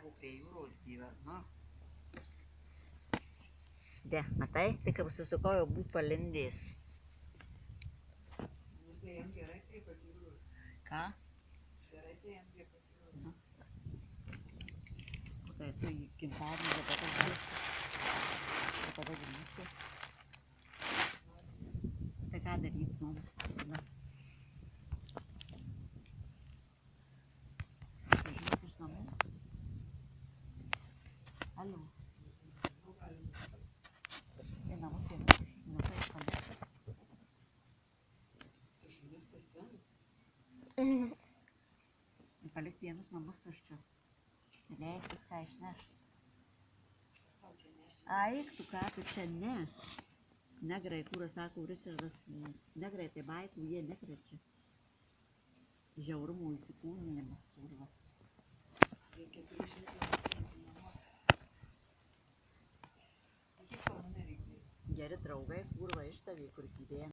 Sako, prie jūros gyvenu. De, matai, tik kaip susukau, jau būt palindės. Tai jam gerai prie pat jūros. Ką? Gerai tai jam prie pat jūros. Tai tu į gimtadienį dabar grįšiu. Tai ką daryt mums? Važiuot iš namų? Alio. Į namus šuniuką išpalikti. Tai šunis pasiėmė. Palikti vienus namus tuščius. Ir leis viską išnešt. Tau čia nešti. Aik, tu ką, tu čia ne. Negrai, kūras sako, Ričardas, negrai, tai baikų jie nekrečia. Žiaurumų įsikūninimas, kurva. Reikia 300 namo. Iki kauno nereikia. Geri draugai, kurva ištavė, kur gyvena.